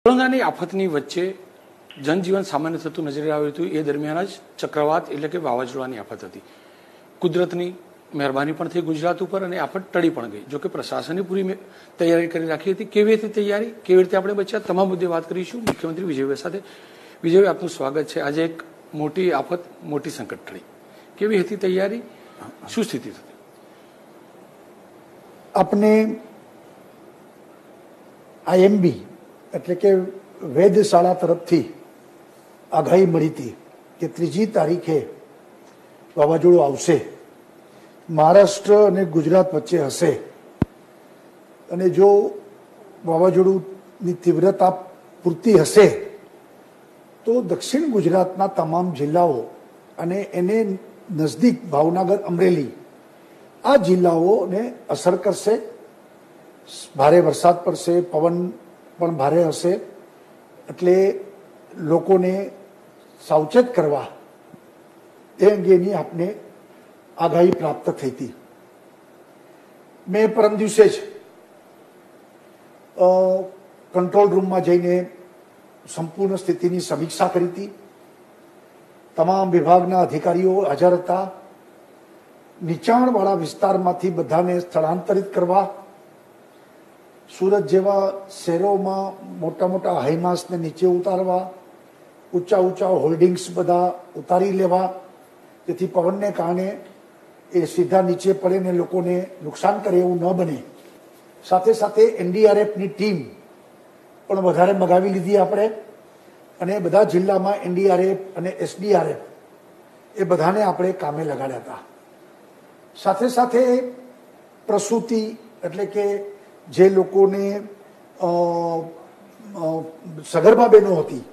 કોરોનાની આફતની વચ્ચે જનજીવન સામાન્ય થતું નજરે આવ્યું હતું. એ દરમિયાન જ ચક્રવાત એટલે કે વાવાઝોડાની આફત હતી. કુદરતની મહેરબાની પણ થઈ ગુજરાત ઉપર અને આફત ટળી પણ ગઈ. જોકે પ્રશાસને પૂરી તૈયારી કરી રાખી હતી. કેવી હતી તૈયારી, કેવી રીતે આપણે બચ્યા, તમામ મુદ્દે વાત કરીશું મુખ્યમંત્રી વિજયભાઈ સાથે. વિજયભાઈ, આપનું સ્વાગત છે. આજે એક મોટી આફત, મોટી સંકટ ટળી. કેવી હતી તૈયારી, શું સ્થિતિ હતી? આપને આઈએમબી એટલે કે વેધશાળા તરફથી આગાહી મળી હતી કે 3જી તારીખે વાવાઝોડું આવશે, મહારાષ્ટ્ર અને ગુજરાત વચ્ચે હશે અને જો વાવાઝોડુંની તીવ્રતા પૂરતી હશે તો દક્ષિણ ગુજરાતના તમામ જિલ્લાઓ અને એને નજદીક ભાવનગર, અમરેલી આ જિલ્લાઓને અસર કરશે. ભારે વરસાદ પડશે, પવન પણ ભારે હશે, એટલે લોકોને સાવચેત કરવા એ અંગેની આપને આગાહી પ્રાપ્ત થઈ હતી. મેં પરમ દિવસે જ કંટ્રોલ રૂમમાં જઈને સંપૂર્ણ સ્થિતિની સમીક્ષા કરી હતી. તમામ વિભાગના અધિકારીઓ હાજર હતા. નીચાણવાળા વિસ્તારમાંથી બધાને સ્થળાંતરિત કરવા, સુરત જેવા શહેરોમાં મોટા મોટા હાઈમાસને નીચે ઉતારવા, ઊંચા ઊંચા હોલ્ડિંગ્સ બધા ઉતારી લેવા, જેથી પવનને કારણે એ સીધા નીચે પડે ને લોકોને નુકસાન કરે એવું ન બને. સાથે સાથે એનડીઆરએફની ટીમ પણ વધારે મગાવી લીધી આપણે અને બધા જિલ્લામાં એનડીઆરએફ અને એસડીઆરએફ એ બધાને આપણે કામે લગાડ્યા હતા. સાથે સાથે પ્રસૂતિ એટલે કે જે લોકોને સગર્ભા બહેનો હતી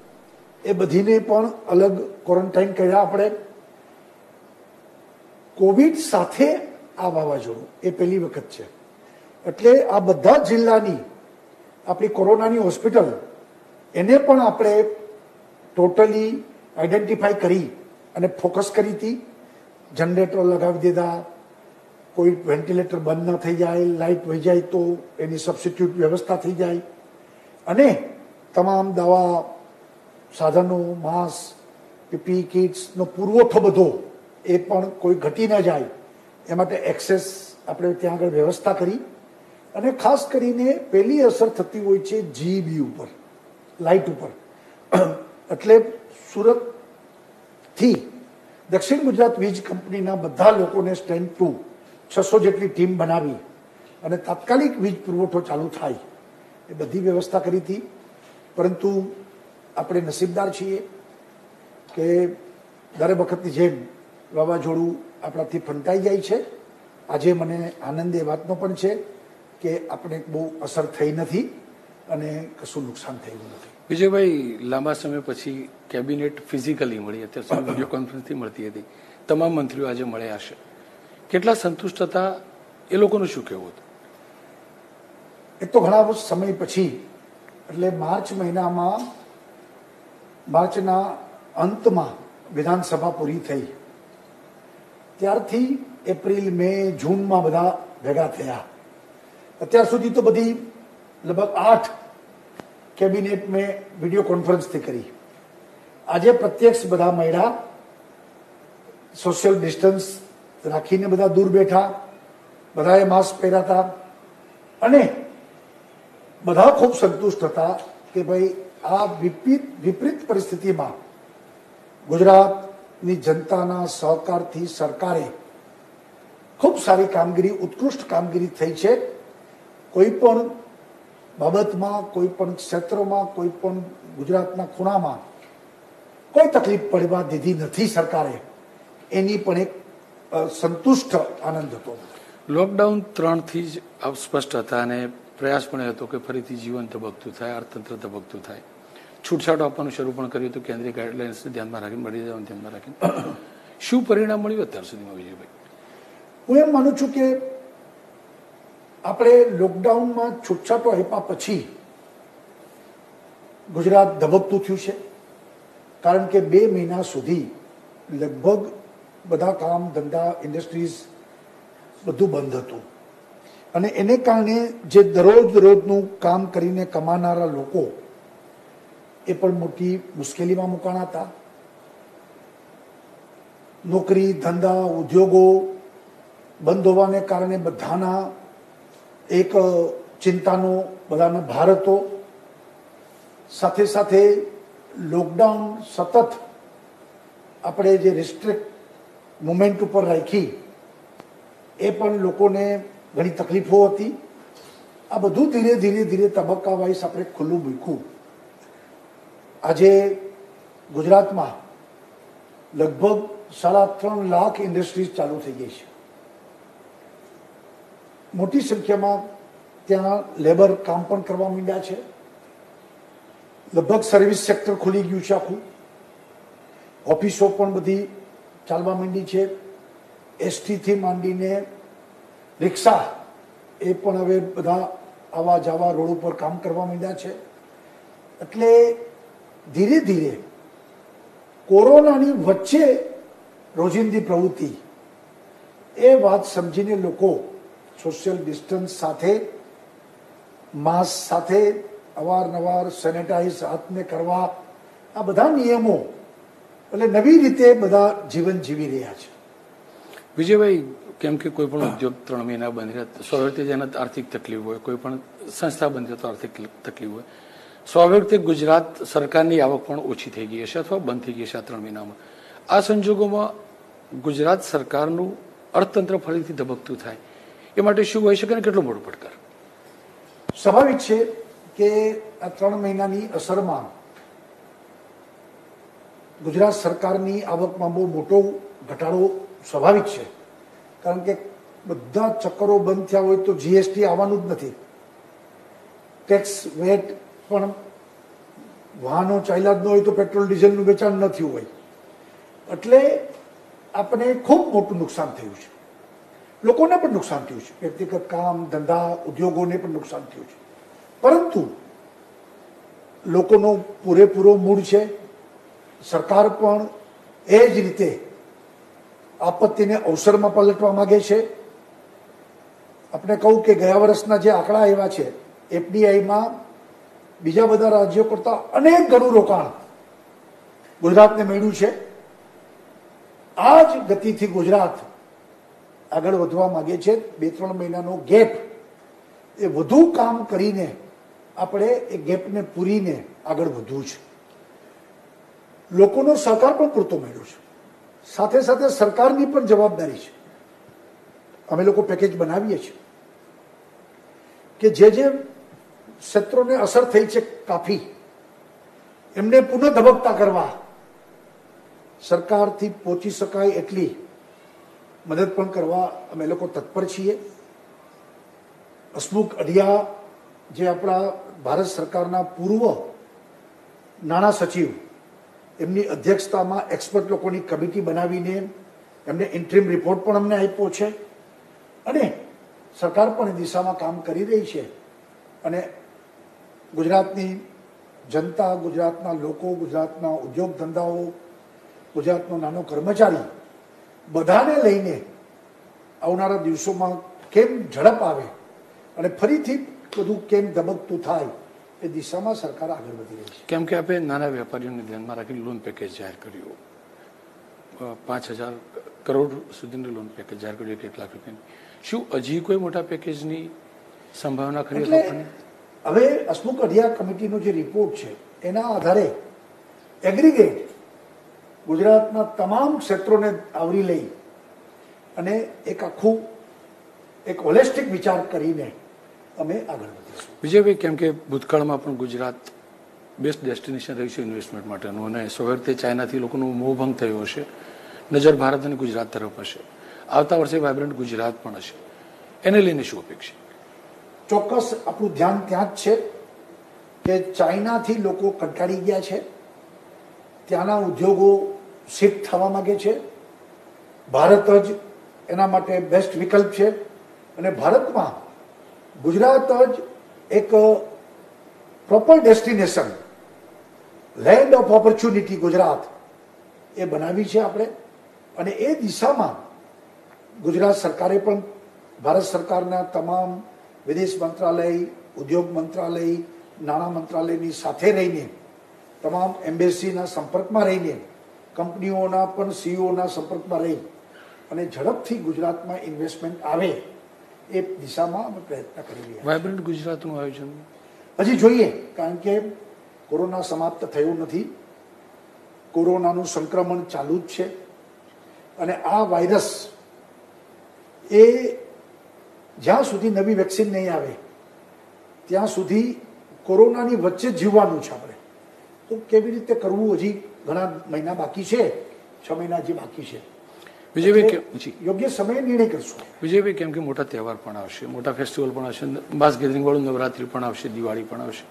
એ બધીને પણ અલગ ક્વોરન્ટાઇન કર્યા આપણે. કોવિડ સાથે આ વાવાઝોડું એ પહેલી વખત છે, એટલે આ બધા જિલ્લાની આપણી કોરોનાની હોસ્પિટલ એને પણ આપણે ટોટલી આઈડેન્ટિફાઈ કરી અને ફોકસ કરી હતી. જનરેટર લગાવી દીધા, કોઈ વેન્ટિલેટર બંધ ન થઈ જાય, લાઇટ વહી જાય તો એની સબસ્ટિટ્યૂટ વ્યવસ્થા થઈ જાય અને તમામ દવા, સાધનો, માસ્ક, પીપીઈ કિટ્સનો પુરવઠો બધો એ પણ કોઈ ઘટી ન જાય એ માટે એક્સેસ આપણે ત્યાં આગળ વ્યવસ્થા કરી. અને ખાસ કરીને પહેલી અસર થતી હોય છે જીબી ઉપર, લાઇટ ઉપર. એટલે સુરતથી દક્ષિણ ગુજરાત વીજ કંપનીના બધા લોકોને સ્ટેન્ડ ટુ 600 જેટલી ટીમ બનાવી અને તાત્કાલિક વીજ પુરવઠો ચાલુ થાય એ બધી વ્યવસ્થા કરી હતી. પરંતુ આપણે નસીબદાર છીએ કે દર વખતની જેમ વાવાઝોડું આપણાથી ફંટાઈ જાય છે. આજે મને આનંદ એ વાતનો પણ છે કે આપણે બહુ અસર થઈ નથી અને કશું નુકસાન થયું નથી. વિજયભાઈ, લાંબા સમય પછી કેબિનેટ ફિઝિકલી મળી, અત્યાર સુધી વિડીયો કોન્ફરન્સથી મળતી હતી. તમામ મંત્રીઓ આજે મળ્યા હશે. કેટલા સંતુષ્ટ હતા, એ લોકોનું શું કહેવું હતું? એ તો ઘણા સમય પછી એટલે માર્ચ મહિનામાં, માર્ચના અંતમાં વિધાનસભા પૂરી થઈ ત્યારથી એપ્રિલ, મે, જૂનમાં બધા ભેગા થયા. અત્યાર સુધી તો બધી લગભગ 8 કેબિનેટ મેં વિડીયો કોન્ફરન્સથી કરી. આજે પ્રત્યક્ષ બધા મળ્યા, સોશિયલ ડિસ્ટન્સ રાખીને બધા દૂર બેઠા, બધાએ માસ્ક પહેર્યા હતા અને બધા ખૂબ સંતુષ્ટ હતા કે ભાઈ આ વિપરીત પરિસ્થિતિમાં ગુજરાતની જનતાના સહકારથી સરકારે ખૂબ સારી કામગીરી, ઉત્કૃષ્ટ કામગીરી થઈ છે. કોઈ પણ બાબતમાં, કોઈ પણ ક્ષેત્રમાં, કોઈ પણ ગુજરાતના ખૂણામાં કોઈ તકલીફ પડવા દીધી નથી સરકારે. એની પણ એક સંતુષ્ટ આનંદ હતો. લોકડાઉન 3થી જ સ્પષ્ટ હતા અને પ્રયાસ પણ હતો કે ફરીથી જીવન ધબકતું થાય, અર્થતંત્ર ધબકતું થાય. છૂટછાટો આપવાનું શરૂ પણ કર્યું હતું કેન્દ્રીય ગાઈડલાઇન્સને ધ્યાનમાં રાખીને, મળી જવાનું ધ્યાનમાં રાખીને. શું પરિણામ મળ્યું અત્યાર સુધીમાં વિજયભાઈ? હું એમ માનું છું કે આપણે લોકડાઉનમાં છૂટછાટો આપ્યા પછી ગુજરાત ધબકતું થયું છે. કારણ કે 2 મહિના સુધી લગભગ બધા કામ ધંધા, ઇન્ડસ્ટ્રીઝ બધું બંધ હતું અને એને કારણે જે દરરોજનું કામ કરીને કમાનારા લોકો એ પણ મોટી મુશ્કેલીમાં મુકાણા હતા. નોકરી ધંધા ઉદ્યોગો બંધ હોવાને કારણે બધાના એક ચિંતાનો બધાનો ભાર હતો. સાથે સાથે લોકડાઉન સતત આપણે જે રિસ્ટ્રિક્ટ મુવમેન્ટ ઉપર રાખી એ પણ લોકોને ઘણી તકલીફો હતી. આ બધું ધીરે ધીરે ધીરે તબક્કા વાઇઝ આપણે ખુલ્લું મૂક્યું. આજે ગુજરાતમાં લગભગ 3.5 લાખ ઇન્ડસ્ટ્રીઝ ચાલુ થઈ ગઈ છે. મોટી સંખ્યામાં ત્યાં લેબર કામ પણ કરવા માંડ્યા છે. લગભગ સર્વિસ સેક્ટર ખુલી ગયું છે આખું. ઓફિસો પણ બધી ચાલવા માંડી છે. એસટીથી માંડીને રિક્ષા એ પણ હવે બધા આવા જવા રોડ ઉપર કામ કરવા માંડ્યા છે. એટલે ધીરે ધીરે કોરોનાની વચ્ચે રોજિંદી પ્રવૃત્તિ એ વાત સમજીને લોકો સોશિયલ ડિસ્ટન્સ સાથે માસ્ક સાથે અવારનવાર સેનેટાઈઝ હાથને કરવા આ બધા નિયમો એટલે નવી રીતે બધા જીવન જીવી રહ્યા છે. વિજયભાઈ, કેમ કે કોઈ પણ ઉદ્યોગ 3 મહિના બંધ રહે, સ્વાભાવિક રીતે જેને આર્થિક તકલીફ હોય, કોઈ પણ સંસ્થા બંધ રહે તો આર્થિક તકલીફ હોય. સ્વાભાવિક રીતે ગુજરાત સરકારની આવક પણ ઓછી થઈ ગઈ હશે અથવા બંધ થઈ ગઈ હશે આ 3 મહિનામાં. આ સંજોગોમાં ગુજરાત સરકારનું અર્થતંત્ર ફરીથી ધબકતું થાય એ માટે શું હોઈ શકે ને કેટલો મોટો પડકાર? સ્વાભાવિક છે કે આ 3 મહિનાની અસરમાં ગુજરાત સરકારની આવકમાં બહુ મોટો ઘટાડો સ્વાભાવિક છે. કારણ કે બધા ચક્કરો બંધ થયા હોય તો જીએસટી આવવાનું જ નથી. ટેક્સ વેટ પણ વાહનો ચાલ્યા જ ન હોય તો પેટ્રોલ ડીઝલનું વેચાણ ન થયું હોય. એટલે આપણે ખૂબ મોટું નુકસાન થયું છે. લોકોને પણ નુકસાન થયું છે. વ્યક્તિગત કામ ધંધા ઉદ્યોગોને પણ નુકસાન થયું છે. પરંતુ લોકોનો પૂરેપૂરો મૂડ છે. સરકાર પણ એ જ રીતે આપત્તિને અવસરમાં પલટવા માંગે છે. આપણે કહું કે ગયા વર્ષના જે આંકડા આવ્યા છે એફડીઆઈમાં બીજા બધા રાજ્યો કરતા અનેક ગણું રોકાણ ગુજરાતને મળ્યું છે. આ જ ગતિથી ગુજરાત આગળ વધવા માંગે છે. 2-3 મહિનાનો ગેપ એ વધુ કામ કરીને આપણે એ ગેપને પૂરીને આગળ વધવું છે. લોકોનો સહકાર પણ પૂરતો મળ્યો છે. સાથે સાથે સરકારની પણ જવાબદારી છે. અમે લોકો પેકેજ બનાવીએ છીએ કે જે ક્ષેત્રોને અસર થઈ છે કાફી એમને પુનઃ ધબકતા કરવા સરકારથી પહોંચી શકાય એટલી મદદ પણ કરવા અમે લોકો તત્પર છીએ. હસમુખ અઢિયા જે આપણા ભારત સરકારના પૂર્વ નાણાં સચિવ એમની અધ્યક્ષતામાં એક્સપર્ટ લોકોની કમિટી બનાવીને એમને ઇન્ટ્રીમ રિપોર્ટ પણ અમને આપ્યો છે અને સરકાર પણ એ દિશામાં કામ કરી રહી છે. અને ગુજરાતની જનતા, ગુજરાતના લોકો, ગુજરાતના ઉદ્યોગ ધંધાઓ, ગુજરાતનો નાનો કર્મચારી બધાને લઈને આવનારા દિવસોમાં કેમ ઝડપ આવે અને ફરીથી બધું કેમ ધબકતું થાય એ દિશામાં સરકાર આગળ વધી રહી છે. કેમ કે આપણે નાના વેપારીઓને ધ્યાનમાં રાખીને લોન પેકેજ જાહેર કર્યું. 5,000 કરોડ સુધીનું લોન પેકેજ જાહેર કર્યું, 1 લાખ રૂપિયાની. શું હજી કોઈ મોટા પેકેજની સંભાવના ખરી? હવે હસમુખ અઢિયા કમિટીનો જે રિપોર્ટ છે એના આધારે એગ્રીગેટ ગુજરાતના તમામ ક્ષેત્રોને આવરી લઈ અને એક આખું એક હોલિસ્ટિક વિચાર કરીને અમે આગળ વધીશું. વિજયભાઈ, કેમ કે ભૂતકાળમાં પણ ગુજરાત બેસ્ટ ડેસ્ટિનેશન રહ્યું છે ઇન્વેસ્ટમેન્ટ માટેનું અને સ્વાભાવિક રીતે ચાઇનાથી લોકોનો મોહભંગ થયો હશે. નજર ભારત અને ગુજરાત તરફ હશે. આવતા વર્ષે વાઇબ્રન્ટ ગુજરાત પણ હશે. એને લઈને શું અપેક્ષા? ચોક્કસ આપણું ધ્યાન ત્યાં જ છે કે ચાઇનાથી લોકો કંટાળી ગયા છે. ત્યાંના ઉદ્યોગો શિફ્ટ થવા માંગે છે. ભારત જ એના માટે બેસ્ટ વિકલ્પ છે અને ભારતમાં ગુજરાત જ એક proper destination, land of opportunity Gujarat એ બનાવી છે આપણે. અને એ દિશામાં ગુજરાત સરકારે પણ ભારત સરકારના તમામ વિદેશ મંત્રાલય, ઉદ્યોગ મંત્રાલય, નાણાં મંત્રાલયની સાથે રહીને તમામ એમ્બેસીના સંપર્કમાં રહીને, કંપનીઓના પણ સીઈઓના સંપર્કમાં રહી અને ઝડપથી ગુજરાતમાં ઇન્વેસ્ટમેન્ટ આવે એ દિશામાં અમે પ્રયત્ન કરી રહ્યા. વાયબ્રન્ટ ગુજરાતનું આયોજન હજી જોઈએ, કારણ કે કોરોના સમાપ્ત થયું નથી. કોરોનાનું સંક્રમણ ચાલુ જ છે અને આ વાયરસ એ જ્યાં સુધી નવી વેક્સિન નહીં આવે ત્યાં સુધી કોરોનાની વચ્ચે જીવવાનું છે આપણે. તો કેવી રીતે કરવું, હજી ઘણા મહિના બાકી છે, 6 મહિના હજી બાકી છે. વિજયભાઈ, યોગ્ય સમયે નિર્ણય કરશું. વિજયભાઈ, કેમ કે મોટા તહેવાર પણ આવશે, મોટા ફેસ્ટિવલ પણ આવશે, માસ ગેધરિંગ વાળું નવરાત્રી પણ આવશે, દિવાળી પણ આવશે.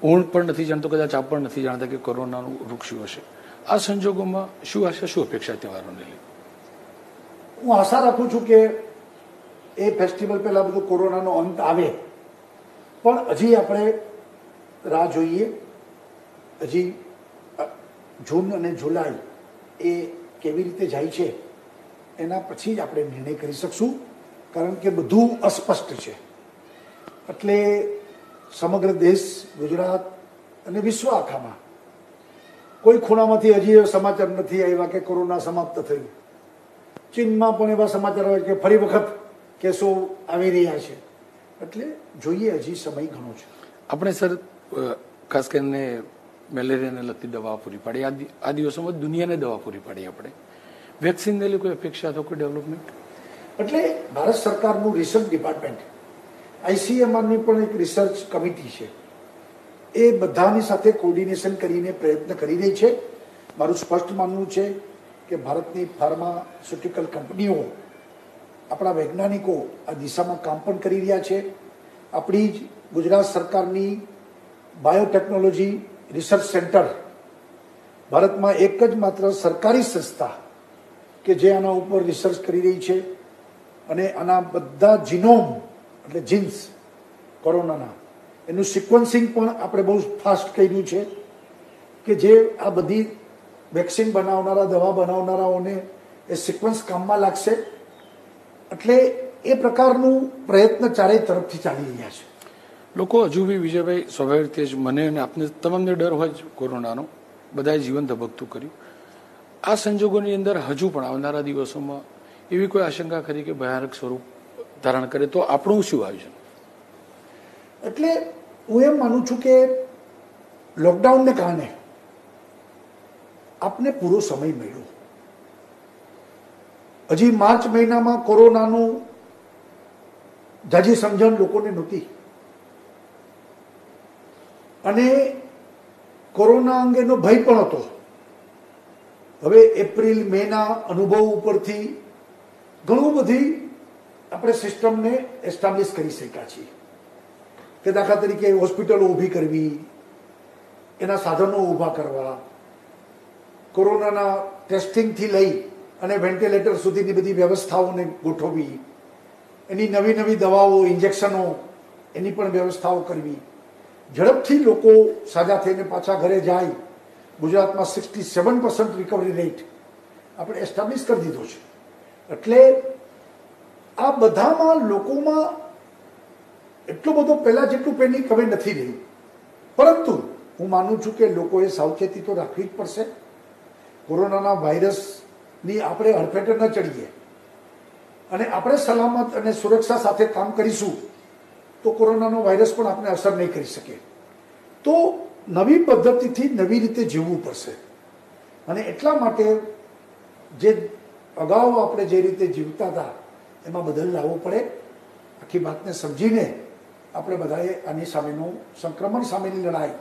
હું પણ નથી જાણતો, કદાચ આપ પણ નથી જાણતા કે કોરોનાનું રૂપ શું હશે. આ સંજોગોમાં શું આશા, શું અપેક્ષા તહેવારોને લઈ? હું આશા રાખું છું કે એ ફેસ્ટિવલ પહેલા બધો કોરોનાનો અંત આવે, પણ હજી આપણે રાહ જોઈએ. હજી જૂન અને જુલાઈ એ કેવી રીતે જાય છે એના પછી જ આપણે નિર્ણય કરી શકશું, કારણ કે બધું અસ્પષ્ટ છે. એટલે સમગ્ર દેશ, ગુજરાત અને વિશ્વ આખામાં કોઈ ખૂણામાંથી હજી સમાચાર નથી આવ્યા કે કોરોના સમાપ્ત થયું. ચીનમાં પણ એવા સમાચાર આવે કે ફરી વખત કેસો આવી રહ્યા છે. એટલે જોઈએ, હજી સમય ઘણો છે. આપણે સર ખાસ કરીને મેલેરિયાને લગતી દવા પૂરી પાડી, આ દિવસોમાં દુનિયાને દવા પૂરી પાડી. આપણે વેક્સિનને લઈ કોઈ અપેક્ષા અથવા કોઈ ડેવલપમેન્ટ? એટલે ભારત સરકારનું રિસર્ચ ડિપાર્ટમેન્ટ, ICMRની પણ એક રિસર્ચ કમિટી છે, એ બધાની સાથે કોર્ડિનેશન કરીને પ્રયત્ન કરી રહી છે. મારું સ્પષ્ટ માનવું છે કે ભારતની ફાર્માસ્યુટિકલ કંપનીઓ, આપણા વૈજ્ઞાનિકો આ દિશામાં કામ પણ કરી રહ્યા છે. આપણી જ ગુજરાત સરકારની બાયોટેકનોલોજી રિસર્ચ સેન્ટર, ભારતમાં એક જ માત્ર સરકારી સંસ્થા કે જે આના ઉપર રિસર્ચ કરી રહી છે અને આના બધા જીનોમ એટલે જીન્સ કોરોનાના એનું સિક્વન્સિંગ પણ આપણે બહુ ફાસ્ટ કર્યું છે કે જે આ બધી વેક્સિન બનાવનારા, દવા બનાવનારાઓને એ સિક્વન્સ કામમાં લાગશે. એટલે એ પ્રકારનું પ્રયત્ન ચારેય તરફથી ચાલી રહ્યા છે. લોકો હજુ બી, વિજયભાઈ, સ્વાભાવિક રીતે જ મને અને આપને તમામને ડર હોય જ કોરોનાનો, બધાએ જીવન ધબકતું કર્યું. આ સંજોગોની અંદર હજુ પણ આવનારા દિવસોમાં એવી કોઈ આશંકા ખરી કે ભયાનક સ્વરૂપ ધારણ કરે તો આપણું શું આયોજન? એટલે હું એમ માનું છું કે લોકડાઉનને કારણે આપને પૂરો સમય મળ્યો. હજી માર્ચ મહિનામાં કોરોનાનું જાજી સમજણ લોકોને નહોતી અને કોરોના અંગેનો ભય પણ હતો. હવે એપ્રિલ મેના અનુભવ ઉપરથી ઘણું બધી આપણે સિસ્ટમને એસ્ટાબ્લિશ કરી શક્યા છીએ કે દાખલા તરીકે હોસ્પિટલો ઊભી કરવી, એના સાધનો ઊભા કરવા, કોરોનાના ટેસ્ટિંગથી લઈ અને વેન્ટિલેટર સુધીની બધી વ્યવસ્થાઓને ગોઠવવી, એની નવી નવી દવાઓ, ઇન્જેક્શનો, એની પણ વ્યવસ્થાઓ કરવી, ઝડપથી લોકો સાજા થઈને પાછા ઘરે જાય. ગુજરાતમાં 67% રિકવરી રેટ આપણે એસ્ટાબ્લિશ કરી દીધો છે. એટલે આ બધામાં લોકોમાં એટલો બધો પહેલા જેટલું પેનિક હવે નથી રહ્યું, પરંતુ હું માનું છું કે લોકોએ સાવચેતી તો રાખવી જ પડશે. કોરોનાના વાયરસની આપણે હડફેટે ન ચડીએ અને આપણે સલામત અને સુરક્ષા સાથે કામ કરીશું તો કોરોનાનો વાયરસ પણ આપણે અસર નહીં કરી શકે. તો નવી પદ્ધતિથી નવી રીતે જીવવું પડશે અને એટલા માટે જે અગાઉ આપણે જે રીતે જીવતા હતા એમાં બદલ લાવવો પડે. આખી વાતને સમજીને આપણે બધાએ આની સામેનું સંક્રમણ સામેની લડાઈ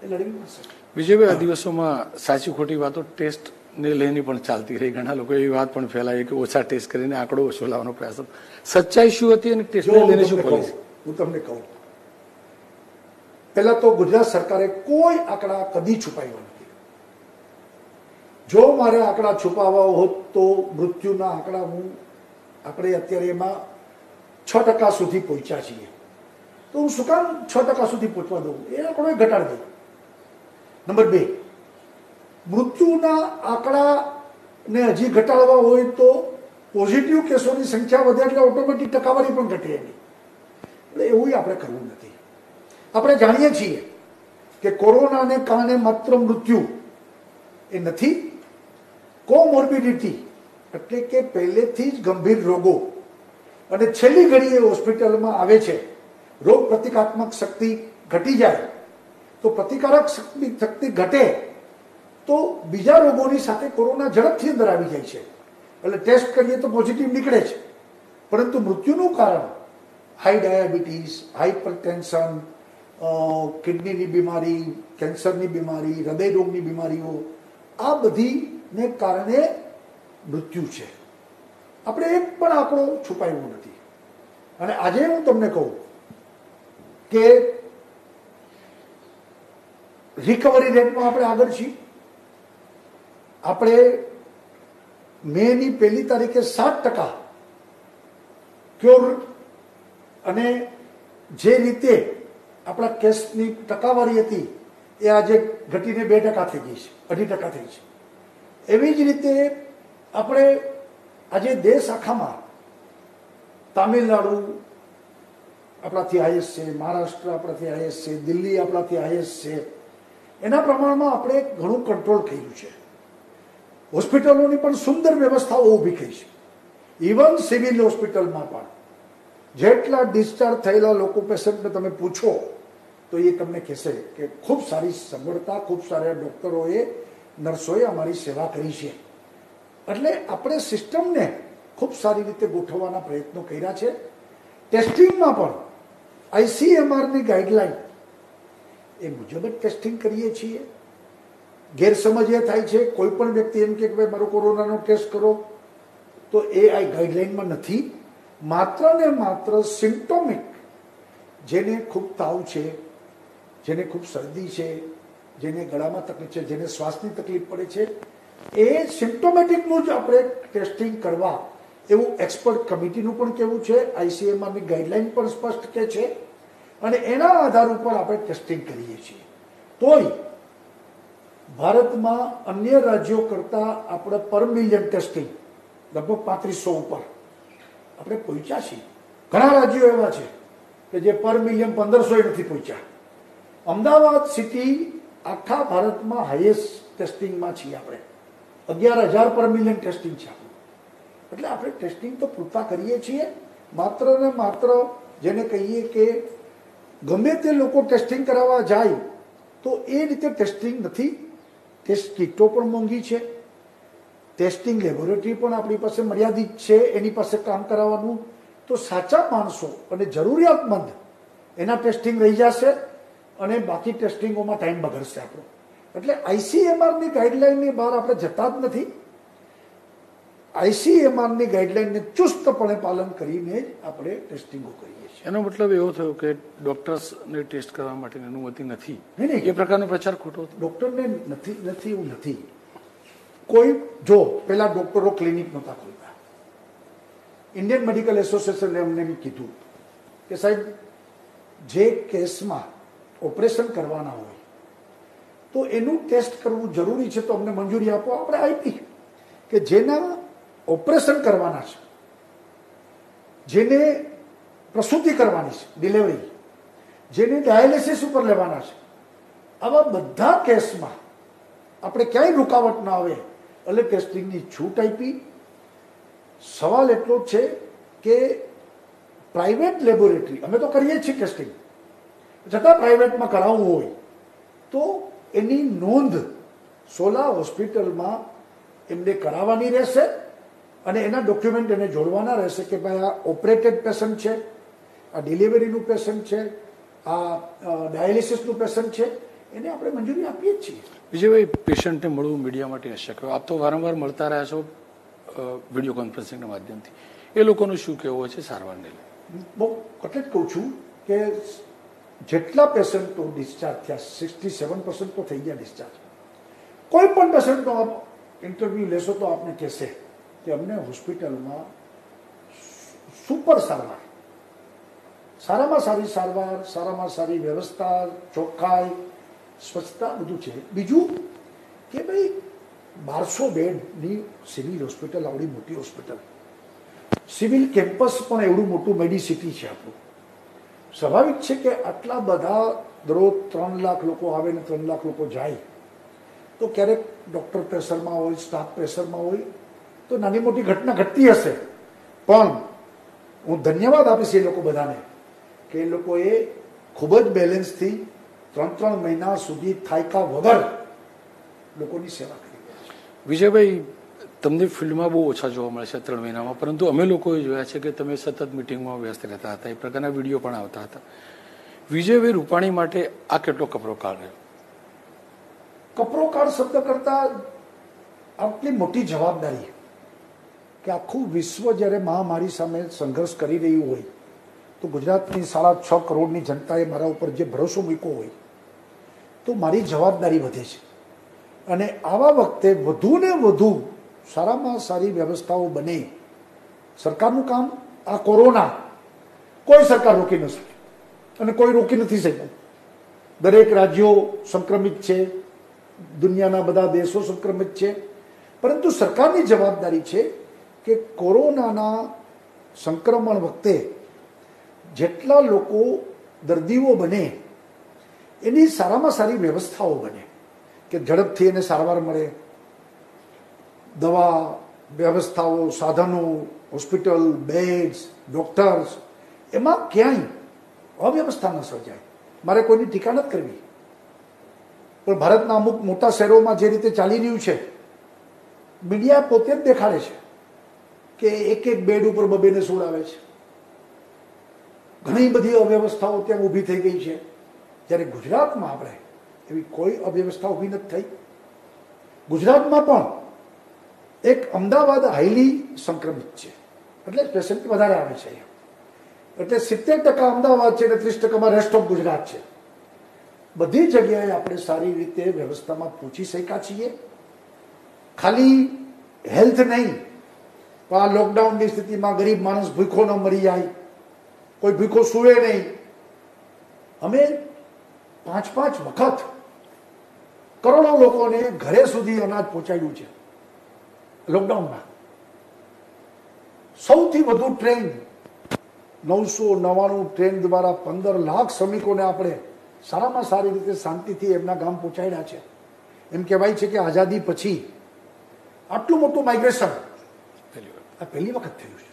એ લડવી પડશે. વિજયભાઈ, આ દિવસોમાં સાચી ખોટી વાતો ટેસ્ટને લઈને પણ ચાલતી રહી. ઘણા લોકો એવી વાત પણ ફેલાવી કે ઓછા ટેસ્ટ કરીને આંકડો ઓછો લાવવાનો પ્રયાસ. સચ્ચાઈ શું હતી અને ટેસ્ટને લઈને શું પોલિસી? હું તમને કહું, પહેલા તો ગુજરાત સરકારે કોઈ આંકડા કદી છુપાવ્યા નથી. જો મારે આંકડા છુપાવવા હોત તો મૃત્યુના આંકડા આપણે અત્યારે એમાં 6% સુધી પહોંચ્યા છીએ, તો હું શું કામ 6% સુધી પહોંચવા દઉં? એ આંકડો ઘટાડી દઉં. નંબર 2, મૃત્યુના આંકડાને હજી ઘટાડવા હોય તો પોઝિટિવ કેસોની સંખ્યા વધે એટલે ઓટોમેટિક ટકાવારી પણ ઘટે એની. એટલે એવું આપણે કરવું નથી. આપણે જાણીએ છીએ કે કોરોનાને કારણે માત્ર મૃત્યુ એ નથી, કોમોર્બિડિટી એટલે કે પહેલેથી જ ગંભીર રોગો અને છેલ્લી ઘડીએ હોસ્પિટલમાં આવે છે, રોગ પ્રતિકાત્મક શક્તિ ઘટી જાય તો પ્રતિકારક શક્તિ ઘટે તો બીજા રોગોની સાથે કોરોના ઝડપથી અંદર આવી જાય છે. એટલે ટેસ્ટ કરીએ તો પોઝિટિવ નીકળે છે, પરંતુ મૃત્યુનું કારણ હાઈ ડાયાબિટીસ, હાઇપરટેન્શન, કિડનીની બીમારી, કેન્સરની બીમારી, હૃદય રોગની બીમારીઓ, આ બધીને કારણે મૃત્યુ છે. આપણે એક પણ આંકડો છુપાવ્યો નથી. અને આજે હું તમને કહું કે રિકવરી રેટમાં આપણે આગળ છીએ. આપણે મેની 1 તારીખે 7% ક્યોર, અને જે રીતે આપણા કેસની ટકાવારી હતી એ આજે ઘટીને 2% થઈ ગઈ છે, 2.5% થઈ છે. એવી જ રીતે આપણે આજે દેશ આખામાં તામિલનાડુ આપણાથી હાઈએસ્ટ છે, મહારાષ્ટ્ર આપણાથી હાઈએસ્ટ છે, દિલ્હી આપણાથી હાઈએસ્ટ છે. એના પ્રમાણમાં આપણે ઘણું કંટ્રોલ કર્યું છે. હોસ્પિટલોની પણ સુંદર વ્યવસ્થાઓ ઊભી થઈ છે. ઇવન સિવિલ હોસ્પિટલમાં પણ જેટલા ડિસ્ચાર્જ થયેલા લોકો પેશન્ટને તમે પૂછો તો એ તમને કહેશે કે ખૂબ સારી સગવડતા, ખૂબ સારા ડૉક્ટરોએ, નર્સોએ અમારી સેવા કરી છે. એટલે આપણે સિસ્ટમને ખૂબ સારી રીતે ગોઠવવાના પ્રયત્નો કર્યા છે. ટેસ્ટિંગમાં પણ ICMRની ગાઈડલાઈન એ મુજબ જ ટેસ્ટિંગ કરીએ છીએ. ગેરસમજ એ થાય છે, કોઈ પણ વ્યક્તિ એમ કે ભાઈ મારો કોરોનાનો ટેસ્ટ કરો, તો એ આ ગાઈડલાઈનમાં નથી. માત્ર ને માત્ર સિમ્પ્ટોમિક, જેને ખૂબ તાવ છે, જેને ખૂબ શરદી છે, જેને ગળામાં તકલીફ છે, જેને શ્વાસની તકલીફ પડે છે, એ સિમ્પ્ટોમેટિકનું જ આપણે ટેસ્ટિંગ કરવા એવું એક્સપર્ટ કમિટીનું પણ કહેવું છે. ICMRની ગાઈડલાઈન પણ સ્પષ્ટ કહે છે અને એના આધાર ઉપર આપણે ટેસ્ટિંગ કરીએ છીએ. તોય ભારતમાં અન્ય રાજ્યો કરતાં આપણે પર મિલિયન ટેસ્ટિંગ લગભગ 3500 ઉપર આપણે પહોંચ્યા છીએ. ઘણા રાજ્યો એવા છે કે જે પર મિલિયન 1500 નથી પહોંચ્યા. અમદાવાદ સિટી આખા ભારતમાં હાઈએસ્ટ ટેસ્ટિંગમાં છીએ આપણે. 11,000 પર મિલિયન ટેસ્ટિંગ છે આપણું. એટલે આપણે ટેસ્ટિંગ તો પૂરતા કરીએ છીએ. માત્ર ને માત્ર જેને કહીએ કે ગમે તે લોકો ટેસ્ટિંગ કરાવવા જાય તો એ રીતે ટેસ્ટિંગ નથી. ટેસ્ટ કિટો પણ મોંઘી છે, ટેસ્ટિંગ લેબોરેટરી પણ આપણી પાસે મર્યાદિત છે, એની પાસે કામ કરાવવાનું. તો સાચા માણસો અને જરૂરિયાતમંદ એના ટેસ્ટિંગ રહી જશે અને બાકી ટેસ્ટિંગોમાં ટાઈમ બગડશે આપણો. એટલે ICMRની ગાઈડલાઈનની બહાર આપણે જતા જ નથી. ICMRની ગાઈડલાઈનને ચુસ્તપણે પાલન કરીને જ આપણે ટેસ્ટિંગો કરીએ છીએ. એનો મતલબ એવો થયો કે ડોક્ટર્સને ટેસ્ટ કરવા માટેની અનુમતિ નથી, નહીં, એ પ્રકારનો પ્રચાર ખોટો હતો. ડોક્ટરને નથી એવું નથી. કોઈ જો પેલા ડોક્ટરો ક્લિનિક નહોતા ખોલતા. ઇન્ડિયન મેડિકલ એસોસિએશને અમને કીધું કે સાહેબ, જે કેસમાં ઓપરેશન કરવાના હોય તો એનું ટેસ્ટ કરવું જરૂરી છે, તો અમને મંજૂરી આપો. આપણે આપી કે જેના ઓપરેશન કરવાના છે, જેને પ્રસૂતિ કરવાની છે, ડિલિવરી, જેને ડાયાલિસિસ ઉપર લેવાના છે, આવા બધા કેસમાં આપણે ક્યાંય રૂકાવટ ના આવે એટલે ટેસ્ટિંગની છૂટ આપી. સવાલ એટલો જ છે કે પ્રાઇવેટ લેબોરેટરી, અમે તો કરીએ છીએ ટેસ્ટિંગ, છતાં પ્રાઇવેટમાં કરાવવું હોય તો એની નોંધ સોલા હોસ્પિટલમાં એમને કરાવવાની રહેશે અને એના ડોક્યુમેન્ટ એને જોડવાના રહેશે કે ભાઈ આ ઓપરેટેડ પેશન્ટ છે, આ ડિલિવરીનું પેશન્ટ છે, આ ડાયાલિસિસનું પેશન્ટ છે, એને આપણે મંજૂરી આપીએ જ છીએ. વિજયભાઈ, પેશન્ટને મળવું મીડિયા માટે અશક્ય. આપ તો વારંવાર મળતા રહ્યા છો વિડીયો કોન્ફરન્સિંગના માધ્યમથી. એ લોકોનું શું કહેવું છે સારવારને લઈને? બહુ એટલે જ કહું છું કે જેટલા પેશન્ટો ડિસ્ચાર્જ થયા, 67% તો થઈ ગયા ડિસ્ચાર્જ. કોઈ પણ પેશન્ટનો આપ ઇન્ટરવ્યૂ લેશો તો આપને કહેશે કે અમને હોસ્પિટલમાં સુપર સારવાર, સારામાં સારી સારવાર, સારામાં સારી વ્યવસ્થા, ચોખ્ખાઈ, સ્વચ્છતા બધું છે. બીજું કે ભાઈ 1200 બેડની સિવિલ હોસ્પિટલ, આવડી મોટી હોસ્પિટલ, સિવિલ કેમ્પસ પણ એવડું મોટું મેડિસિટી છે આપણું. સ્વાભાવિક છે કે આટલા બધા દરરોજ 3 લાખ લોકો આવે ને 3 લાખ લોકો જાય, તો ક્યારેક ડૉક્ટર પ્રેશરમાં હોય, સ્ટાફ પ્રેશરમાં હોય, તો નાની મોટી ઘટના ઘટતી હશે. પણ હું ધન્યવાદ આપીશ એ લોકો બધાને કે એ લોકોએ ખૂબ જ બેલેન્સથી 3 મહિના સુધી થાયકા વગર લોકોની સેવા કરી. વિજયભાઈ, તમને ફિલ્ડમાં બહુ ઓછા જોવા મળે છે 3 મહિનામાં, પરંતુ અમે લોકોએ જોયા છે કે તમે સતત મિટિંગમાં વ્યસ્ત રહેતા હતા, એ પ્રકારના વિડીયો પણ આવતા હતા. વિજયભાઈ રૂપાણી માટે આ કેટલો કપરો કાળ રહ્યો? કપરો કાળ શબ્દ કરતા આટલી મોટી જવાબદારી કે આખું વિશ્વ જ્યારે મહામારી સામે સંઘર્ષ કરી રહ્યું હોય, તો ગુજરાતની 6.5 કરોડની જનતાએ મારા ઉપર જે ભરોસો મૂક્યો હોય, તો મારી જવાબદારી વધે છે. અને આવા વખતે વધુ ને વધુ સારામાં સારી વ્યવસ્થાઓ બને. સરકારનું કામ આ કોરોના કોઈ સરકાર રોકી ન શકે અને કોઈ રોકી નથી શક્યું. દરેક રાજ્યો સંક્રમિત છે, દુનિયાના બધા દેશો સંક્રમિત છે, પરંતુ સરકારની જવાબદારી છે કે કોરોનાના સંક્રમણ વખતે જેટલા લોકો દર્દીઓ બને એની સારામાં સારી વ્યવસ્થાઓ બને, કે ઝડપથી એને સારવાર મળે, દવા વ્યવસ્થાઓ, સાધનો, હોસ્પિટલ, બેડ્સ, ડોક્ટર્સ, એમાં ક્યાંય અવ્યવસ્થા ન સર્જાય. મારે કોઈની ટીકા નથી કરવી, પણ ભારતના અમુક મોટા શહેરોમાં જે રીતે ચાલી રહ્યું છે, મીડિયા પોતે જ દેખાડે છે કે એક બેડ ઉપર 2 ને સુવડાવે છે. ઘણી બધી અવ્યવસ્થાઓ ત્યાં ઊભી થઈ ગઈ છે. જ્યારે ગુજરાતમાં આપણે એવી કોઈ અવ્યવસ્થા ઊભી નથી થઈ. ગુજરાતમાં પણ એક અમદાવાદ હાઈલી સંક્રમિત છે, એટલે પેશન્ટ વધારે આવે છે. એટલે 70% અમદાવાદ છે અને 30%માં રેસ્ટ ઓફ ગુજરાત છે. બધી જગ્યાએ આપણે સારી રીતે વ્યવસ્થામાં પહોંચી શક્યા છીએ. ખાલી હેલ્થ નહીં, પણ આ લોકડાઉનની સ્થિતિમાં ગરીબ માણસ ભૂખો ન મરી જાય, કોઈ ભૂખો સૂવે નહીં. અમે 5 વખત કરોડો લોકોને ઘરે સુધી અનાજ પહોંચાડ્યું છે. લોકડાઉનમાં સૌથી વધુ ટ્રેન 999 ટ્રેન દ્વારા 15 લાખ શ્રમિકોને આપણે સારામાં સારી રીતે શાંતિથી એમના ગામ પહોંચાડ્યા છે. એમ કહેવાય છે કે આઝાદી પછી આટલું મોટું માઇગ્રેશન આ પહેલી વખત થયું છે.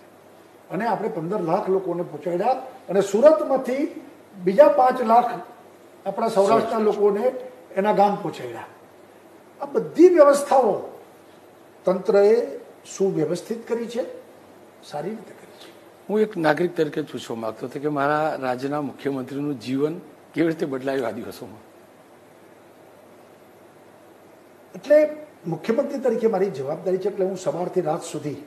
અને આપણે 15 લાખ લોકોને પહોંચાડ્યા, અને સુરતમાંથી બીજા 5 લાખ આપણા સૌરાષ્ટ્રના લોકોને એના ગામ પહોંચાડ્યા. આ બધી વ્યવસ્થાઓ તંત્રએ સુવ્યવસ્થિત કરી છે, સારી રીતે કરી છે. હું એક નાગરિક તરીકે પૂછવા માંગતો હતો કે મારા રાજ્યના મુખ્યમંત્રીનું જીવન કેવી રીતે બદલાયું આ દિવસોમાં? એટલે મુખ્યમંત્રી તરીકે મારી જવાબદારી છે, એટલે હું સવારથી રાત સુધી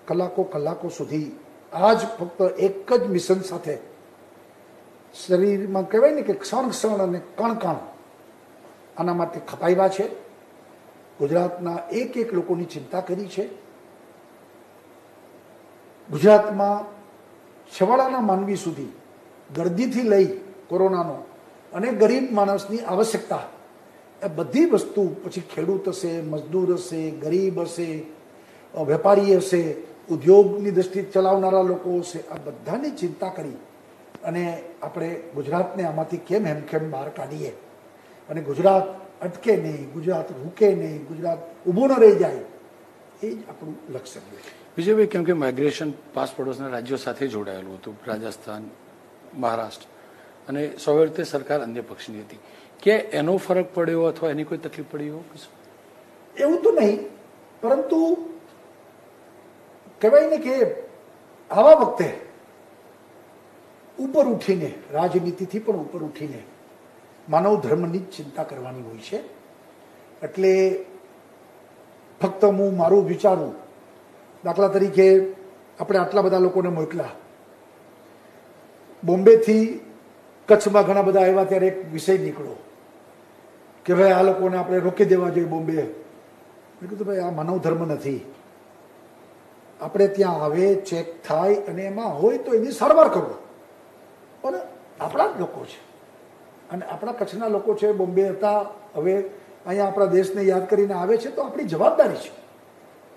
કલાકો સુધી આજ ફક્ત એક જ મિશન સાથે શરીરમાં કહેવાય ને કે ક્ષણ અને કણ આના માટે ખપાવ્યા છે. ગુજરાતના એક લોકોની ચિંતા કરી છે. ગુજરાતમાં છેવાડાના માનવી સુધી દર્દીથી લઈ કોરોનાનો અને ગરીબ માણસની આવશ્યકતા, એ બધી વસ્તુ, પછી ખેડૂત હશે, મજદૂર હશે, ગરીબ હશે, વેપારી હશે, ઉદ્યોગની દ્રષ્ટિએ ચલાવનારા લોકો હશે, આ બધાની ચિંતા કરી અને આપણે ગુજરાતને આમાંથી કેમ બહાર કાઢીએ અને ગુજરાત અટકે નહીં, ગુજરાત રૂકે નહીં, ગુજરાત ઊભું ન રહી જાય, એ જ આપણું લક્ષ્ય છે. વિજયભાઈ, કેમ કે માઇગ્રેશન પાસ પડોશના રાજ્યો સાથે જોડાયેલું હતું, રાજસ્થાન, મહારાષ્ટ્ર, અને સૌ રીતે સરકાર અન્ય પક્ષની હતી, કે એનો ફરક પડ્યો અથવા એની કોઈ તકલીફ પડી એવું તો નહીં, પરંતુ કહેવાય ને કે આવા વખતે ઉપર ઉઠીને, રાજનીતિથી પણ ઉપર ઉઠીને માનવ ધર્મની જ ચિંતા કરવાની હોય છે. એટલે ફક્ત હું મારું વિચારું, દાખલા તરીકે આપણે આટલા બધા લોકોને મોકલ્યા, બોમ્બેથી કચ્છમાં ઘણા બધા આવ્યા, ત્યારે એક વિષય નીકળ્યો કે ભાઈ આ લોકોને આપણે રોકી દેવા જોઈએ બોમ્બે. મેં કીધું ભાઈ આ માનવ ધર્મ નથી. આપણે ત્યાં આવે, ચેક થાય અને એમાં હોય તો એની સારવાર કરો. પણ આપણા જ લોકો છે અને આપણા કચ્છના લોકો છે, બોમ્બે હતા, હવે અહીંયા આપણા દેશને યાદ કરીને આવે છે, તો આપણી જવાબદારી છે.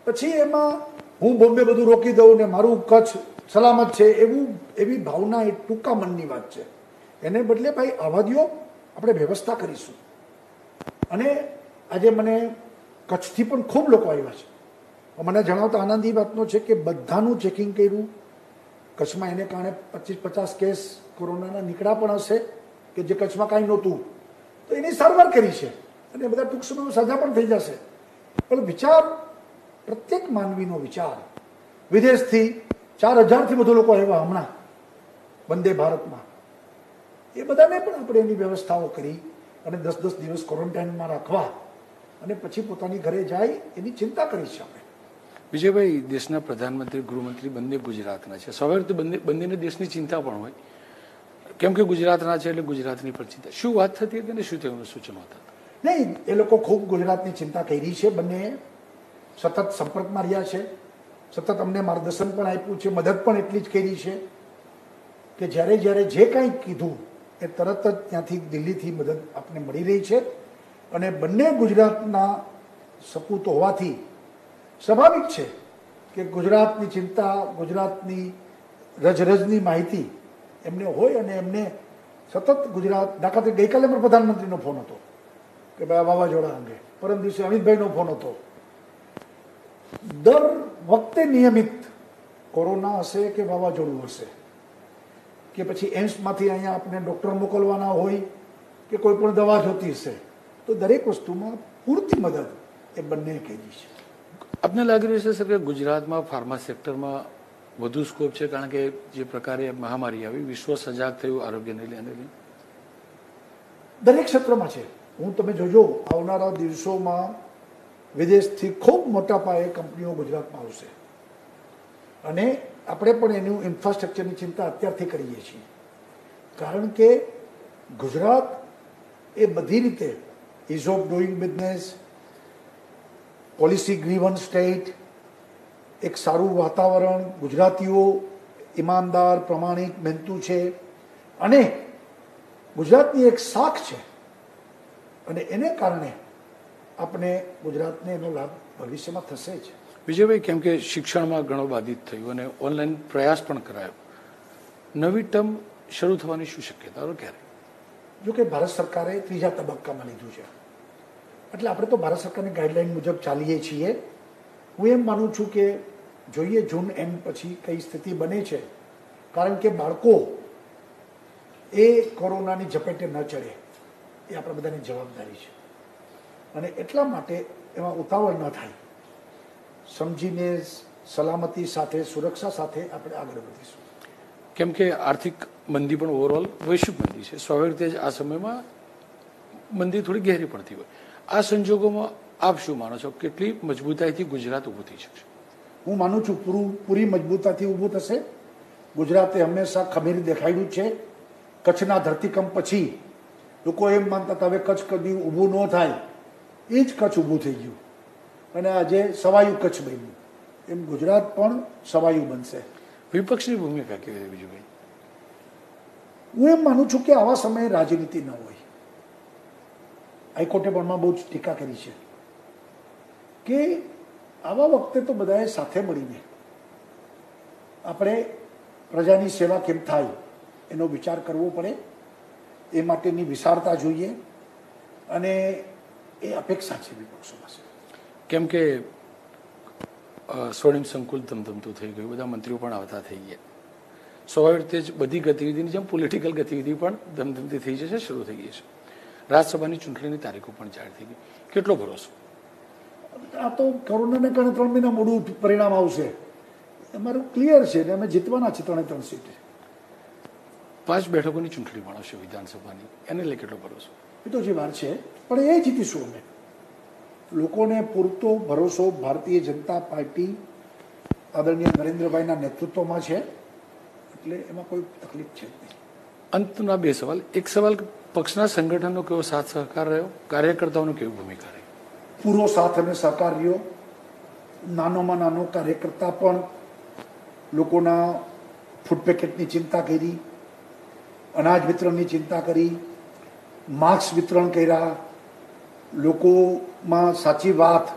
પછી એમાં હું બોમ્બે બધું રોકી દઉં ને મારું કચ્છ સલામત છે એવી ભાવના એ ટૂંકા મનની વાત છે. એને બદલે ભાઈ આવા દો, આપણે વ્યવસ્થા કરીશું. અને આજે મને કચ્છથી પણ ખૂબ લોકો આવ્યા છે. મને જણાવતા આનંદ એ વાતનો છે કે બધાનું ચેકિંગ કર્યું. કચ્છમાં એને કારણે 25-50 કેસ કોરોનાના નીકળ્યા પણ હશે કે જે કચ્છમાં કાંઈ નહોતું, તો એની સારવાર કરી છે અને બધા ટૂંક સમયમાં સાજા પણ થઈ જશે. પણ વિચાર, પ્રત્યેક માનવીનો વિચાર. વિદેશથી 4000થી વધુ લોકો આવ્યા હમણાં વંદે ભારતમાં. એ બધાને પણ આપણે એની વ્યવસ્થાઓ કરી અને 10-10 દિવસ ક્વોરન્ટાઇનમાં રાખવા અને પછી પોતાની ઘરે જાય એની ચિંતા કરી છે આપણે. વિજયભાઈ, દેશના પ્રધાનમંત્રી, ગૃહમંત્રી બંને ગુજરાતના છે. સ્વાભાવિક રીતે બંનેને દેશની ચિંતા પણ હોય, કેમ કે ગુજરાતના છે એટલે ગુજરાતની પણ ચિંતા. શું વાત થતી હતી અને શું તેનું સૂચનો હતા? નહીં, એ લોકો ખૂબ ગુજરાતની ચિંતા કરી છે. બંને સતત સંપર્કમાં રહ્યા છે, સતત અમને માર્ગદર્શન પણ આપ્યું છે, મદદ પણ એટલી જ કરી છે કે જ્યારે જ્યારે જે કાંઈ કીધું એ તરત જ ત્યાંથી દિલ્હીથી મદદ આપને મળી રહી છે. અને બંને ગુજરાતના સપૂત હોવાથી સ્વાભાવિક છે કે ગુજરાતની ચિંતા, ગુજરાતની રજરજની માહિતી એમને હોય અને એમને સતત ગુજરાત. દાખલા તરીકે ગઈકાલે પણ પ્રધાનમંત્રીનો ફોન હતો કે ભાઈ વાવાઝોડા અંગે, પરમ દિવસે અમિતભાઈનો ફોન હતો. દર વખતે નિયમિત કોરોના હશે કે વાવાઝોડું હશે કે પછી એમ્સમાંથી અહીંયા આપણે ડૉક્ટર મોકલવાના હોય કે કોઈ પણ દવા જોતી હશે, તો દરેક વસ્તુમાં પૂરતી મદદ એ બંને કરી છે. આપને લાગી રહ્યું છે સર કે ગુજરાતમાં ફાર્મા સેક્ટરમાં વધુ સ્કોપ છે, કારણ કે જે પ્રકારે મહામારી આવી, વિશ્વ સજાગ થયું આરોગ્યને લઈને? દરેક ક્ષેત્રમાં છે. તમે જોજો, આવનારા દિવસોમાં વિદેશથી ખૂબ મોટા પાયે કંપનીઓ ગુજરાતમાં આવશે અને આપણે પણ એનું ઇન્ફ્રાસ્ટ્રક્ચરની ચિંતા અત્યારથી કરીએ છીએ. કારણ કે ગુજરાત એ બધી રીતે ease of doing business, policy driven state, એક સારું વાતાવરણ, ગુજરાતીઓ ઈમાનદાર, પ્રમાણિક, મહેનતુ છે અને ગુજરાતની એક શાખ છે અને એને કારણે આપણે ગુજરાતને એનો લાભ ભવિષ્યમાં થશે જ. વિજયભાઈ, કેમ કે શિક્ષણમાં ઘણો બાધિત થયું અને ઓનલાઈન પ્રયાસ પણ કરાયો, નવી ટર્મ શરૂ થવાની શું શક્યતાઓ ક્યારે? જો કે ભારત સરકારે 3જા તબક્કામાં લીધું છે એટલે આપણે તો ભારત સરકારની ગાઈડલાઈન મુજબ ચાલીએ છીએ. હું એમ માનું છું કે જોઈએ જૂન એન્ડ પછી કઈ સ્થિતિ બને છે, કારણ કે બાળકો એ કોરોનાની ઝપેટે ન ચડે એ આપણા બધાની જવાબદારી છે અને એટલા માટે એમાં ઉતાવળ ન થાય, સમજીને સલામતી સાથે, સુરક્ષા સાથે આપણે આગળ વધીશું. કેમ કે આર્થિક મંદી પણ ઓવરઓલ વૈશ્વિક મંદી છે, સ્વાભાવિક રીતે આ સમયમાં મંદી થોડી ગહેરી પડતી હોય. આ સંજોગોમાં આપ શું માનો છો, કેટલી મજબૂતાઈથી ગુજરાત ઊભું થઈ શકશે? હું માનું છું પૂરી મજબૂતાથી ઊભું થશે. ગુજરાતે હંમેશા ખમીર દેખાડ્યું છે. કચ્છના ધરતીકંપ પછી લોકો એમ માનતા હતા હવે કચ્છ કદી ઊભું ન થાય, એ જ કચ્છ ઊભું થઈ ગયું અને આજે સવાયું કચ્છ બન્યું. એમ ગુજરાત પણ સવાયું બનશે. વિપક્ષની ભૂમિકા કેવી બીજુભાઈ? હું એમ માનું છું કે આવા સમયે રાજનીતિ ન હોય. હાઈકોર્ટે પણ બહુ જ ટીકા કરી છે કે આવા વખતે તો બધાએ સાથે મળીને આપણે પ્રજાની સેવા કેમ થાય એનો વિચાર કરવો પડે. એ માટેની વિશાળતા જોઈએ અને એ અપેક્ષા છે વિપક્ષો પાસે. કેમ કે સ્વર્ણિમ સંકુલ ધમધમતું થઈ ગયું, બધા મંત્રીઓ પણ આવતા થઈ ગયા, સ્વાભાવિક રીતે જ બધી ગતિવિધિની જેમ પોલિટિકલ ગતિવિધિ પણ ધમધમતી થઈ જશે, શરૂ થઈ ગઈ છે. રાજ્યસભાની ચૂંટણીની તારીખો પણ જાહેર થઈ ગઈ. કેટલો ભરોસો? આ તો કોરોનાને કારણે 3 મહિના મોડું પરિણામ આવશે. અમારું ક્લિયર છે અને અમે જીતવાના છે 3 સીટ. 5 બેઠકોની ચૂંટણી પણ આવશે વિધાનસભાની, એને લઈ કેટલો ભરોસો? એ તો જે વાર છે પણ એ જીતીશું અમે. લોકોને પૂરતો ભરોસો ભારતીય જનતા પાર્ટી આદરણીય નરેન્દ્રભાઈના નેતૃત્વમાં છે એટલે એમાં કોઈ તકલીફ છે નહીં. અંતના 2 સવાલ. એક સવાલ, પક્ષના સંગઠનનો કેવો સાથ સહકાર રહ્યો, કાર્યકર્તાઓનો કેવી ભૂમિકા રહી? પૂરો સાથ અને સહકાર રહ્યો. નાનોમાં નાનો કાર્યકર્તા પણ લોકોના ફૂડ પેકેટની ચિંતા કરી, અનાજ વિતરણની ચિંતા કરી, માસ્ક વિતરણ કર્યા, લોકોમાં સાચી વાત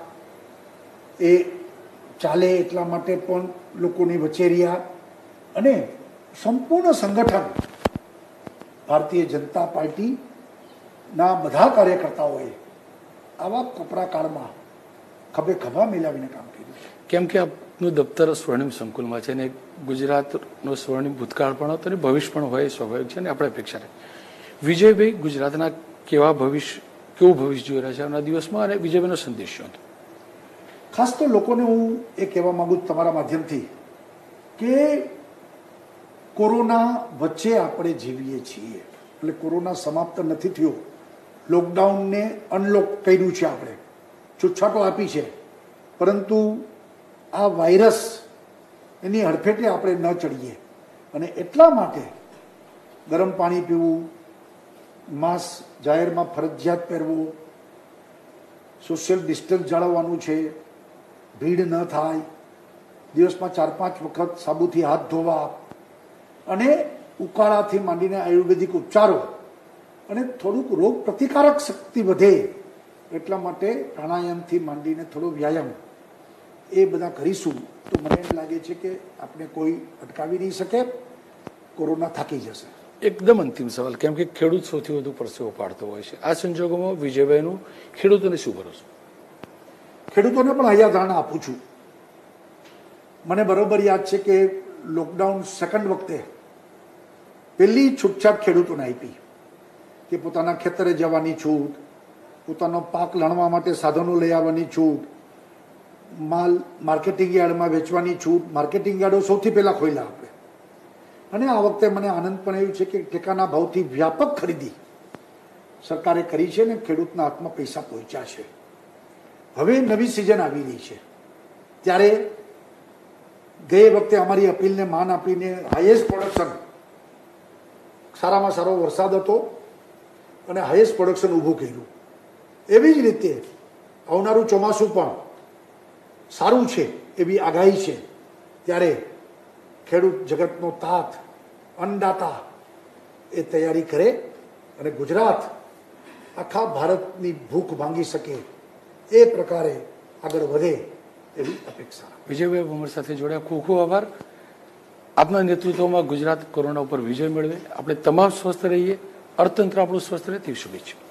એ ચાલે એટલા માટે પણ લોકોની વચ્ચે રહ્યા અને સંપૂર્ણ સંગઠન ભારતીય જનતા પાર્ટીના બધા કાર્યકર્તાઓએ આવા કપરા કાળમાં ખભે ખભા મિલાવીને કામ કર્યું છે. કેમ કે આપનું દફતર સ્વર્ણિમ સંકુલમાં છે અને ગુજરાતનો સ્વર્ણિમ ભૂતકાળ પણ હતો અને ભવિષ્ય પણ હોય સ્વાભાવિક છે અને આપણે અપેક્ષા રહે. વિજયભાઈ ગુજરાતના કેવું ભવિષ્ય જોઈ રહ્યા છે આવનારા દિવસમાં અને વિજયભાઈનો સંદેશ શું હતો? ખાસ તો લોકોને હું એ કહેવા માંગુ છું તમારા માધ્યમથી કે કોરોના વચ્ચે આપણે જીવીએ છીએ. એટલે કોરોના સમાપ્ત નથી થયો. લોકડાઉનને અનલોક કર્યું છે, આપણે છૂટછાટો આપી છે, પરંતુ આ વાયરસ એની હડફેટે આપણે ન ચડીએ અને એટલા માટે ગરમ પાણી પીવું, માસ્ક જાહેરમાં ફરજિયાત પહેરવું, સોશિયલ ડિસ્ટન્સ જાળવવાનું છે, ભીડ ન થાય, દિવસમાં 4-5 વખત સાબુથી હાથ ધોવા અને ઉકાળાથી માંડીને આયુર્વેદિક ઉપચારો અને થોડુંક રોગ પ્રતિકારક શક્તિ વધે એટલા માટે પ્રાણાયામથી માંડીને થોડો વ્યાયામ એ બધા કરીશું તો મને એમ લાગે છે કે આપણે કોઈ અટકાવી નહીં શકે, કોરોના થાકી જશે. એકદમ અંતિમ સવાલ, કેમ કે ખેડૂત સૌથી વધુ પરસેવો પાડતો હોય છે, આ સંજોગોમાં વિજયભાઈનું ખેડૂતોને શું ભરોસો? ખેડૂતોને પણ અહીંયા ધારણા આપું છું. મને બરોબર યાદ છે કે લોકડાઉન સેકન્ડ વખતે પહેલી છૂટછાટ ખેડૂતોને આપી કે પોતાના ખેતરે જવાની છૂટ, પોતાનો પાક લણવા માટે સાધનો લઈ આવવાની છૂટ, માલ માર્કેટિંગ યાર્ડમાં વેચવાની છૂટ. માર્કેટિંગ યાર્ડો સૌથી પહેલા ખોલ્યા આપણે. અને આ વખતે મને આનંદ પણ એવું છે કે ટેકાના ભાવથી વ્યાપક ખરીદી સરકારે કરી છે ને ખેડૂતના હાથમાં પૈસા પહોંચ્યા છે. હવે નવી સિઝન આવી રહી છે ત્યારે ગઈ વખતે અમારી અપીલને માન આપીને હાઈએસ્ટ પ્રોડક્શન, સારામાં સારો વરસાદ હતો અને હાઈએસ્ટ પ્રોડક્શન ઊભું કર્યું. એવી જ રીતે આવનારું ચોમાસું પણ સારું છે એવી આગાહી છે. ત્યારે ખેડૂત જગતનો તાત, અન્નદાતા એ તૈયારી કરે અને ગુજરાત આખા ભારતની ભૂખ ભાંગી શકે એ પ્રકારે આગળ વધે એવી અપેક્ષા. વિજયભાઈ અમારી સાથે જોડ્યા, ખૂબ ખૂબ આભાર. આપના નેતૃત્વમાં ગુજરાત કોરોના ઉપર વિજય મેળવે, આપણે તમામ સ્વસ્થ રહીએ, અર્થતંત્ર આપણું સ્વસ્થ રહે તેવી શુભેચ્છા.